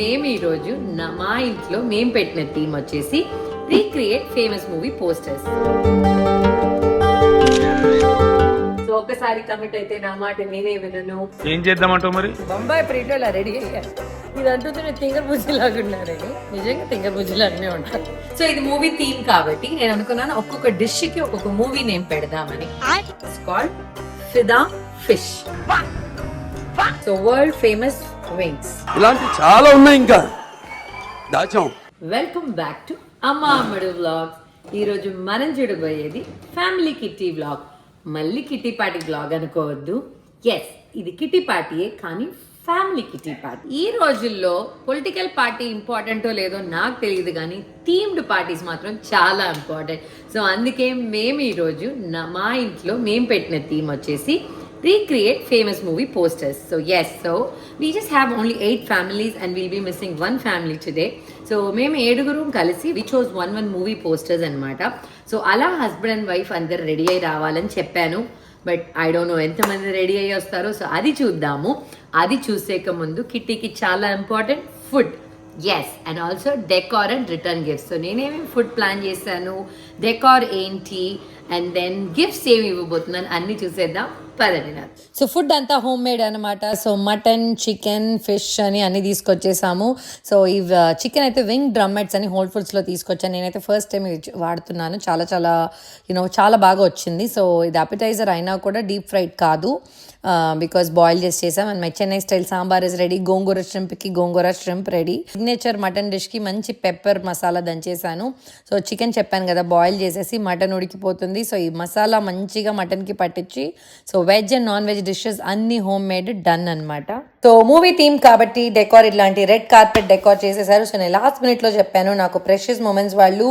మేము ఈరోజు మా ఇంట్లో మేము పెట్టిన థీమ్ వచ్చేసి recreate famous movie posters. So ఒక్కసారి కమిట్ అయితే నా మాట నేనే వినను. ఏం చేద్దామంటావు మరి? బొంబాయి ప్రింట్లో రెడీ అయ్యారు. ఇదంటూ నేను తింగర్ బుజ్జిలాగా ఉన్నారని, నిజంగా తింగర్ బుజ్జిలాగానే ఉంటాను. సో ఇది మూవీ థీమ్ కాబట్టి నేను అనుకున్నాను ఒక్కొక్క డిష్ కి ఒక్కొక్క మూవీ నేమ్ పెడదామని. It's called Fidaa fish. So world famous wings. ఇలాంటి చాలా ఉన్నాయి ఇంకా దాచాం. వెల్కమ్ బ్యాక్ టు అమ్మ అమ్మడు వ్లాగ్స్. ఈరోజు మనం చూడబోయేది ఫ్యామిలీ కిట్టి వ్లాగ్. మళ్ళీ కిట్టి పార్టీ వ్లాగ్ అనుకోవద్దు. ఎస్, ఇది కిట్టి పార్టీయే, కానీ ఫ్యామిలీ కిట్టి పార్టీ. ఈ రోజుల్లో పొలిటికల్ పార్టీ ఇంపార్టెంటో లేదో నాకు తెలియదు, కానీ థీమ్డ్ పార్టీస్ మాత్రం చాలా ఇంపార్టెంట్. సో అందుకే మేము ఈరోజు మా ఇంట్లో మేము పెట్టిన థీమ్ వచ్చేసి recreate famous movie posters. So yes, so we just have only 8 families and we'll be missing one family today. So మేము ఏడుగురు కలిసి we chose one movie posters అన్నమాట. సో అలా హస్బెండ్ అండ్ వైఫ్ అందరు రెడీ అయ్యి రావాలని చెప్పాను. బట్ ఐ డోంట్ నో ఎంతమంది రెడీ అయ్యి వస్తారో. సో అది చూద్దాము. అది చూసేక ముందు కిట్టీకి చాలా important food. Yes, and also decor and return gifts. So నేనేమేమి ఫుడ్ ప్లాన్ చేశాను, డెకార్ ఏంటి, అండ్ దెన్ గిఫ్ట్స్ ఏమి ఇవ్వబోతున్నాను అన్ని చూసేద్దాం. సో ఫుడ్ అంతా హోమ్ మేడ్ అనమాట. సో మటన్, చికెన్, ఫిష్ అని అన్ని తీసుకొచ్చేసాము. సో ఇవి చికెన్ అయితే వింగ్ డ్రమ్మెట్స్ అని హోల్ ఫుడ్స్లో తీసుకొచ్చాను. నేనైతే ఫస్ట్ టైం వాడుతున్నాను. చాలా చాలా చాలా బాగా వచ్చింది. సో ఇది అపిటైజర్ అయినా కూడా డీప్ ఫ్రైడ్ కాదు, బికాస్ బాయిల్ చేసి చేసాం. And my Chennai style sambar is ready. Gongura ష్రింప్కి gongura shrimp ready. Signature mutton డిష్కి మంచి పెప్పర్ మసాలా దంచేసాను. సో చికెన్ చెప్పాను కదా, బాయిల్ చేసేసి మటన్ ఉడికిపోతుంది. సో ఈ మసాలా మంచిగా మటన్కి పట్టించి, so veg and non veg dishes అన్ని హోమ్ మేడ్ డన్ అనమాట. సో మూవీ థీమ్ కాబట్టి డెకార్ ఇట్లాంటి రెడ్ కార్పెట్ డెకార్ చేసేసారు. సో నేను లాస్ట్ మినిట్లో చెప్పాను, నాకు ప్రెషియస్ మూమెంట్స్ వాళ్ళు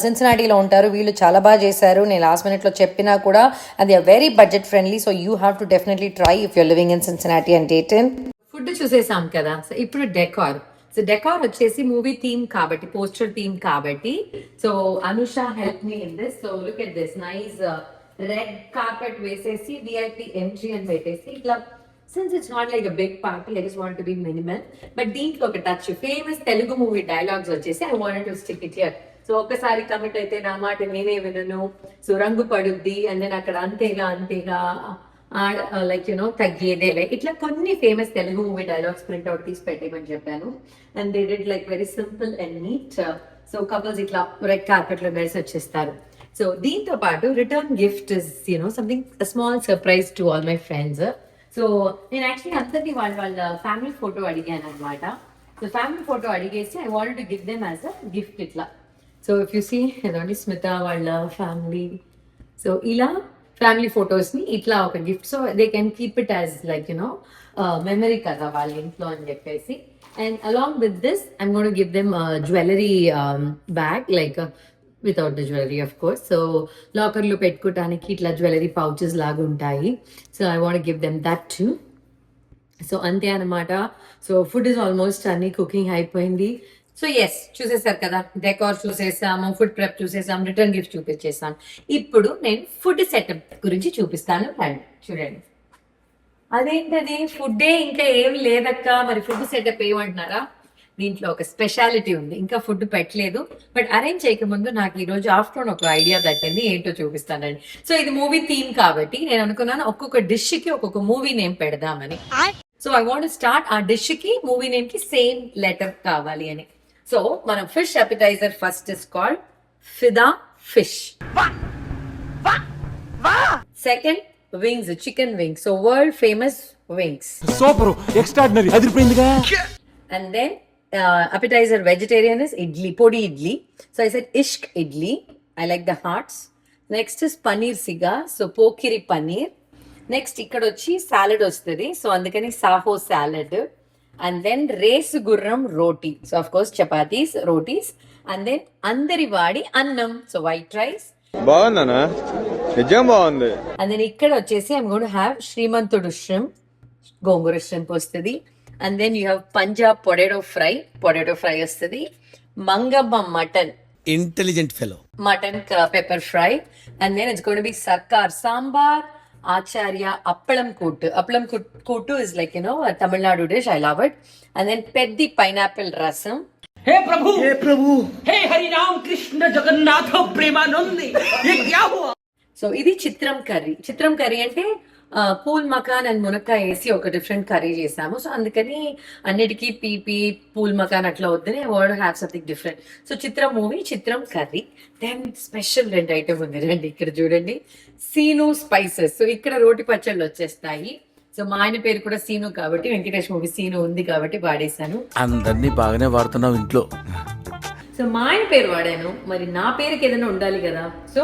సిన్సినాటీలో ఉంటారు, వీళ్ళు చాలా బాగా చేశారు. నేను లాస్ట్ మినిట్లో చెప్పినా కూడా అది very budget friendly. So you have to definitely try if your living in Cincinnati and Dayton. Food చూసేసాం కదా. సో ఇప్పుడు డెకార్. సో డెకార్ వచ్చేసి మూవీ థీమ్ కాబట్టి, పోస్టర్ థీమ్ కాబట్టి. So Anusha help me in this. So look at this nice red carpet వేసేసి VIP entry అని పెట్టేసి ఇట్లా. Since it's not like a big party, I just want to be minimal. But దీంట్లో ఒక touch famous Telugu movie dialogues వచ్చేసి I want to stick it here. So ఒక్కసారి commit అయితే నా మాట నేనే వినను, సో రంగు పడుద్ది, అండ్ దెన్ అక్కడ అంతేగా లైక్ తగ్గేదేలే, ఇట్లా కొన్ని famous Telugu movie dialogues printout తీసి పెట్టేమని చెప్పాను. And they did like very simple and neat. So couples ఇట్లా రెడ్ కార్పెట్ లో కలిసి వచ్చేస్తారు. సో దీంతో పాటు return gift is something small surprise to all my friends. So నేను యాక్చువల్లీ అందరినీ వాళ్ళ ఫ్యామిలీ ఫోటో అడిగాను అనమాట. సో ఫ్యామిలీ ఫోటో అడిగేసి I want to give them as a gift ఇట్లా. సో ఇఫ్ యూ సీ ఇదండి స్మిత వాళ్ళ ఫ్యామిలీ. సో ఇలా ఫ్యామిలీ ఫొటోస్ని ఇట్లా ఒక gift. So they can keep it as like memory కదా వాళ్ళ ఇంట్లో అని చెప్పేసి. And along with this I'm gonna give them jewellery bag, like without the jewellery of course. So లాకర్లో పెట్టుకోవటానికి ఇట్లా జ్యువెలరీ పౌచెస్ లాగా ఉంటాయి. So I want give them that too. So అంతే అనమాట. సో ఫుడ్ ఇస్ ఆల్మోస్ట్ అన్ని cooking అయిపోయింది. So yes, చూసేసారు కదా, డెకార్ చూసేసాము, ఫుడ్ ప్రెప్ చూసేసాము, రిటర్న్ గిఫ్ట్ చూపించేసాం. ఇప్పుడు నేను ఫుడ్ సెటప్ గురించి చూపిస్తాను. చూడండి. అదేంటది ఫుడ్డే ఇంకా ఏం లేదక్క, మరి ఫుడ్ సెటప్ ఏమంటున్నారా? దీంట్లో ఒక స్పెషాలిటీ ఉంది. ఇంకా ఫుడ్ పెట్టలేదు, బట్ అరేంజ్ చేయకముందు నాకు ఈ రోజు ఆఫ్టర్నూన్ ఒక ఐడియా తట్టింది. ఏంటో చూపిస్తానండి. సో ఇది మూవీ థీమ్ కాబట్టి నేను అనుకున్నాను ఒక్కొక్క డిష్ కి ఒక్కొక్క మూవీ నేమ్ పెడదామని. సో ఐ వాంట్ స్టార్ట్ ఆ డిష్ కి మూవీ నేమ్ కి సేమ్ లెటర్ కావాలి అని. సో మనం fish appetizer first is called Fidaa fish. Second wings, chicken wings. So world famous wings. Super, extraordinary, అదిరిపోయిందిగా. And then appetizer vegetarian is idli, podi idli. So I said ishq idli. I like the hearts. Next is paneer siga, so pokiri paneer. Next ikkada vachi salad ostadi, so andukani saho salad. And then race gurram roti, so of course chapatis, rotis. And then andari vadi annam, so white rice. బాగుందనా? నిజం బాగుంది. And then ikkada vachesi I'm going to have Srimanthudu shrimp, gongura shrimp ostadi. And then you have Punjab potato fry వస్తుంది. Mangamma mutton, intelligent fellow, mutton pepper fry. And then it's going to be Sarkar sambar, Acharya appalam kootu is like, you know, a Tamil Nadu dish. I love it. And then peddi pineapple rasam. हे प्रभु हे हरि राम कृष्ण जगन्नाथ प्रेमानंद ये क्या हुआ so ఇది చిత్రం curry అంటే pool Makan and మునక్కాయ వేసి ఒక different curry చేసాము. సో అందుకని అన్నిటికీ పీపీ పూల్ మకాన్ అట్లా వద్దని word have something different. So చిత్రం కర్రీ. దెన్ స్పెషల్ 2 ఐటమ్ ఉంది రండి ఇక్కడ చూడండి, సీను స్పైసెస్. సో ఇక్కడ రోటి పచ్చళ్ళు వచ్చేస్తాయి. సో మా ఆయన పేరు కూడా సీను కాబట్టి వెంకటేష్ మూవీ సీను ఉంది కాబట్టి వాడేశాను. అందరినీ బాగానే వాడుతున్నావు ఇంట్లో. సో మా ఆయన పేరు వాడాను, మరి నా పేరుకి ఏదైనా ఉండాలి కదా. So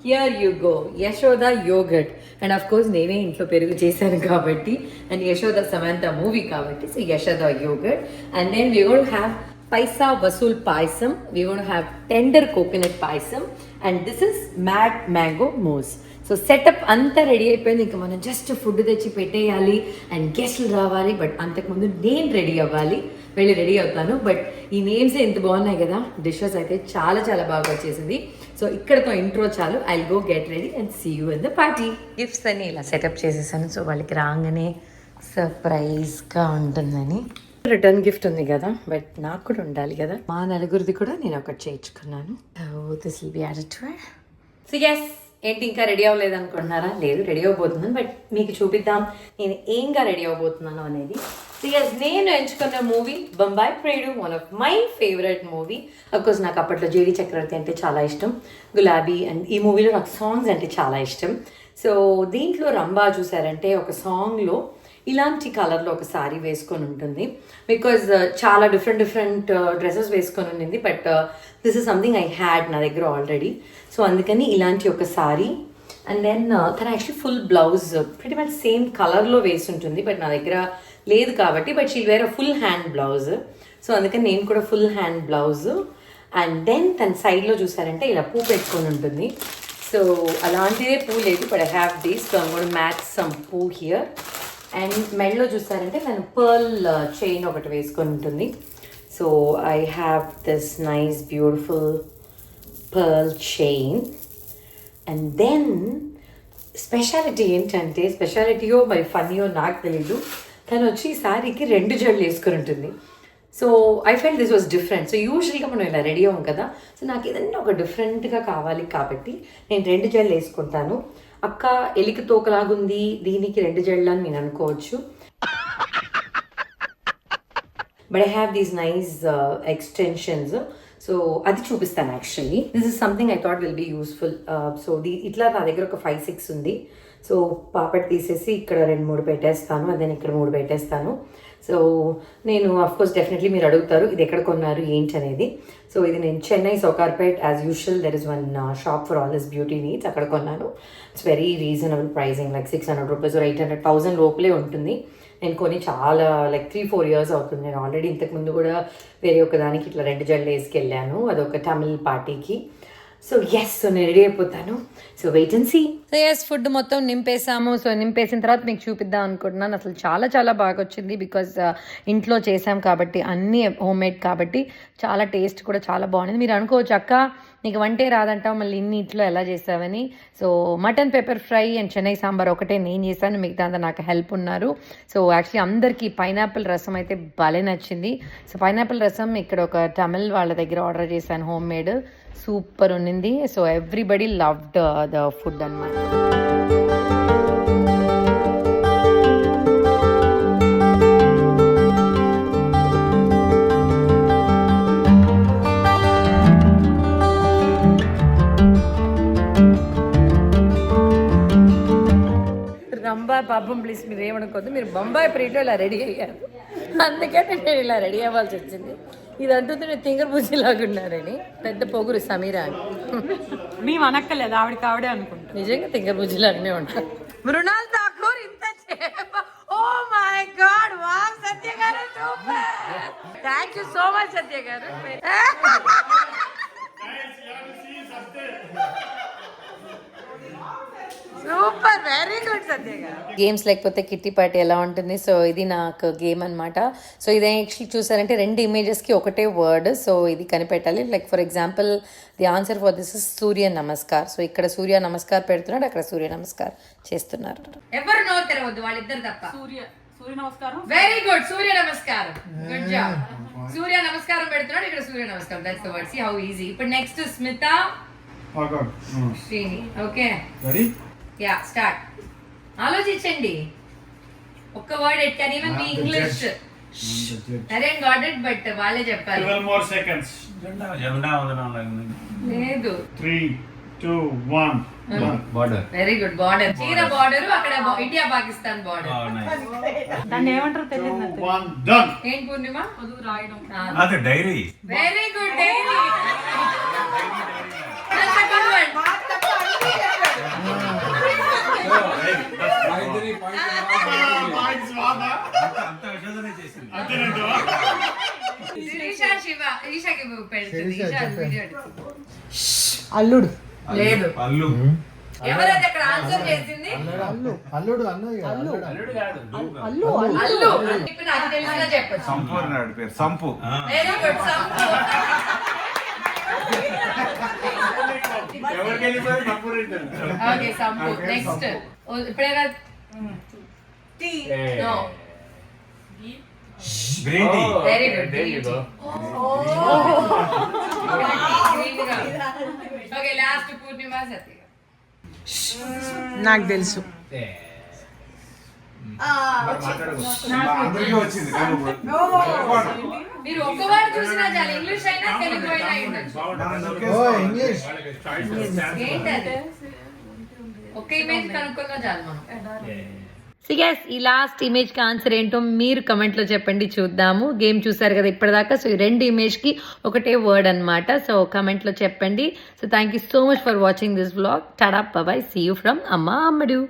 here you go, Yashoda yogurt. And of course నేనే ఇంట్లో పెరుగు చేశాను కాబట్టి, అండ్ యశోద సమంత మూవీ కాబట్టి, so Yashoda yogurt. And then we gonna have Paisa Vasool payasam, we gonna have tender coconut payasam, and this is mad mango mousse. So setup అంతా రెడీ అయిపోయింది. ఇంకా మనం జస్ట్ ఫుడ్ తెచ్చి పెట్టేయాలి అండ్ గెస్ట్లు రావాలి. బట్ అంతకుముందు నేను రెడీ అవ్వాలి, వెళ్ళి రెడీ అవుతాను. బట్ ఈ నేమ్స్ ఎంత బాగున్నాయి కదా, డిషెస్ అయితే చాలా చాలా బాగా వచ్చేసింది. సో ఇక్కడతో ఇంట్రో చాలు. I go get ready and see you in the party. Gifts అని ఇలా సెటప్ చేసేసాను. సో వాళ్ళకి రాగానే సర్ప్రైజ్గా ఉంటుందని. రిటర్న్ గిఫ్ట్ ఉంది కదా, బట్ నాకు కూడా ఉండాలి కదా. మా నలుగురిది కూడా నేను ఒకటి చేయించుకున్నాను. This will be added to it. So yes, ఏంటి ఇంకా రెడీ అవ్వలేదు అనుకుంటున్నారా? లేదు, రెడీ అవ్వబోతున్నాను. బట్ మీకు చూపిద్దాం నేను ఏంగా రెడీ అవ్వబోతున్నాను అనేది. సో ఎస్, నేను ఎంచుకున్న మూవీ బొంబాయి ప్రియుడు, one of my favourite movie. Of course నాకు అప్పట్లో జేడి చక్రవర్తి అంటే చాలా ఇష్టం, గులాబీ. అండ్ ఈ మూవీలో నాకు సాంగ్స్ అంటే చాలా ఇష్టం. సో దీంట్లో రంభా చూసారంటే ఒక సాంగ్లో ఇలాంటి కలర్లో ఒక శారీ వేసుకొని ఉంటుంది. బికాజ్ చాలా డిఫరెంట్ డ్రెస్సెస్ వేసుకొని ఉండింది. But this is something I had నా దగ్గర ఆల్రెడీ. సో అందుకని ఇలాంటి ఒక శారీ. అండ్ దెన్ తన actually full blouse pretty much same కలర్లో వేసి ఉంటుంది, బట్ నా దగ్గర లేదు కాబట్టి. But she wear a full hand blouse. So అందుకని నేను కూడా full hand blouse. And then తన సైడ్లో చూసారంటే ఇలా పూ పెట్టుకొని ఉంటుంది. సో అలాంటిదే పూ లేదు, but I have this. So I'm gonna match some పూ హియర్. అండ్ మెడలో చూసారంటే తను పర్ల్ చైన్ ఒకటి వేసుకొని ఉంటుంది. So I have this nice beautiful pearl chain. And then speciality ఏంటంటే, స్పెషాలిటీయో మరి ఫన్నీయో నాకు తెలీదు, తను వచ్చి ఈ శారీకి 2 జడలు వేసుకొని ఉంటుంది. So I felt this was different. So యూజువల్గా మనం ఇలా రెడీ అవ్వం కదా. సో నాకు ఏదన్నా ఒక డిఫరెంట్గా కావాలి కాబట్టి నేను 2 జడలు వేసుకుంటాను. అక్క ఎలికి తోకలాగుంది, దీనికి 2 జడలు అని నేను అనుకోవచ్చు. But I have these nice extensions. So అది చూపిస్తాను actually. This is something I thought will be useful. So ఇట్లా నా దగ్గర ఒక 5-6 ఉంది. సో పాపట్ తీసేసి ఇక్కడ 2-3 పెట్టేస్తాను, అదే ఇక్కడ 3 పెట్టేస్తాను. సో నేను అఫ్కోర్స్ డెఫినెట్లీ మీరు అడుగుతారు ఇది ఎక్కడ కొన్నారు ఏంటి అనేది. సో ఇది నేను Chennai Sowcarpet as usual there is one shop for all this beauty needs, అక్కడ కొన్నాను. It's very reasonable pricing, like 600 rupees or 800,000 లోపలే ఉంటుంది. నేను కొని చాలా లైక్ 3-4 years అవుతుంది. నేను ఆల్రెడీ ఇంతకుముందు కూడా వేరే ఒక దానికి ఇట్లా 2 జడలు వేసుకెళ్ళాను, అదొక తమిళ్ పార్టీకి. సో ఎస్, సో నేను రెడీ అయిపోతాను. So wait and see. So yes, food మొత్తం నింపేసాము. సో నింపేసిన తర్వాత మీకు చూపిద్దాం అనుకుంటున్నాను. అసలు చాలా చాలా బాగా వచ్చింది. బికాజ్ ఇంట్లో చేసాం కాబట్టి, అన్నీ హోమ్ మేడ్ కాబట్టి చాలా టేస్ట్ కూడా చాలా బాగుంది. మీరు అనుకోవచ్చు అక్క నీకు వంటే రాదంటావు, మళ్ళీ ఇన్ని ఇంట్లో ఎలా చేసావని. So mutton pepper fry and Chennai sambar ఒకటే నేను చేశాను, మిగతా అంతా నాకు హెల్ప్ ఉన్నారు. సో యాక్చువల్లీ అందరికీ పైనాపిల్ రసం అయితే భలే నచ్చింది. సో పైనాపిల్ రసం ఇక్కడ ఒక తమిళ్ వాళ్ళ దగ్గర ఆర్డర్ చేశాను, హోమ్ మేడ్, సూపర్ ఉన్నింది. So everybody loved the food అన్నమాట. రంబాయ్ పాపం ప్లీజ్ మీరు ఏమనుకోద్దు, మీరు బొంబాయి ప్రీట్లో ఇలా రెడీ అయ్యారు, అందుకని నేను ఇలా రెడీ అవ్వాల్సి వచ్చింది. ఇది అంటుంది నేను తింగర్ బుజ్జిలాగా ఉన్నారని. పెద్ద పొగురు సమీరా అని మేము అనక్కలేదు, ఆవిడకి ఆవిడే అనుకుంటాం. నిజంగా తింగర్ బుజ్జిలాగానే ఉంటారు. మృణాల్ ఠాకూర్ ఇంత oh my god, wow Satya garu super, thank you so much Satya garu. So super very good Satya garu. Games లేకపోతే కిట్టి పార్టీ ఎలా ఉంటుంది. సో ఇది నాకు గేమ్ అనమాట. సో ఇది యాక్చువల్లీ చూసారంటే 2 ఇమేజెస్కి ఒకటే వర్డ్. సో ఇది కనిపెట్టాలి. Like for example the answer for this is Surya namaskar. So ఇక్కడ సూర్య నమస్కార్ పెడుతున్నాడు, అక్కడ సూర్య నమస్కార్ చేస్తున్నారు. ఎవరు నోరు తెరవద్దు, వాళ్ళిద్దరు తప్ప. సూర్య నమస్కారం. Very good. సూర్య నమస్కారం. Good job. సూర్య నమస్కారం పెడుతున్నాడు, ఇక్కడ సూర్య నమస్కారం. That's the word. See how easy. ఇప్పుడు next Smitha Srini. Okay ya start. ఆలోచించండి. ఒక్క word it can even be English. అరే గాట్ ఇట్ బట్ వాళ్ళే చెప్పాలి. 12 more seconds. లేదు. 3, 2, 1. బార్డర్. Very good. బార్డర్. చీర బార్డర్, అక్కడ ఇండియా పాకిస్తాన్ బార్డర్. దాన్ని ఏమంటారు తెలియదు నాకు. 1 done. ఏం పూర్ణిమ? చదువు రాయడం. అది diary. Very good. Diary. That's a good one. అంత విషయాలనే చేసింది. ఈషాకి పెడుతుంది. ఈషా వీడియో ఎడుతుంది. అల్లుడు. లేదు. పళ్ళు. ఎవరైతే అక్కడ ఆన్సర్ చేసింది? అల్లుడు అన్నది అల్లు. అల్లు. ఇప్పుడు నాకు తెలిసినా చెప్పచ్చు. సంపూర్ణ పేరు సంపు. Very good. సంపు. ఎవరికి వెళ్ళిపోయి తప్పు రీతి. ఓకే సంపు. నెక్స్ట్ ఇప్పుడేగా no. Green tea. Very good. Okay last Purnima Satya. నాకు తెలుసు. అందరికీ వచ్చింది. మీరు ఒక్క వాడు చూసినా చాలు. ఇంగ్లీష్ అయినా తెలుగు అయినా ఉండొచ్చు. ఇంగ్లీష్ ఏంటది? ఒక్క ఇమేజ్ కనుక్కున్నా చాలు మనం. సో గైస్, ఈ లాస్ట్ ఇమేజ్ కి ఆన్సర్ ఏంటో మీరు కమెంట్ లో చెప్పండి, చూద్దాము. గేమ్ చూసారు కదా ఇప్పటిదాకా. సో ఈ 2 ఇమేజ్ కి ఒకటే వర్డ్ అన్నమాట. సో కమెంట్ లో చెప్పండి. So thank you so much for watching this vlog. Tada bye. See you from అమ్మా అమ్మడు.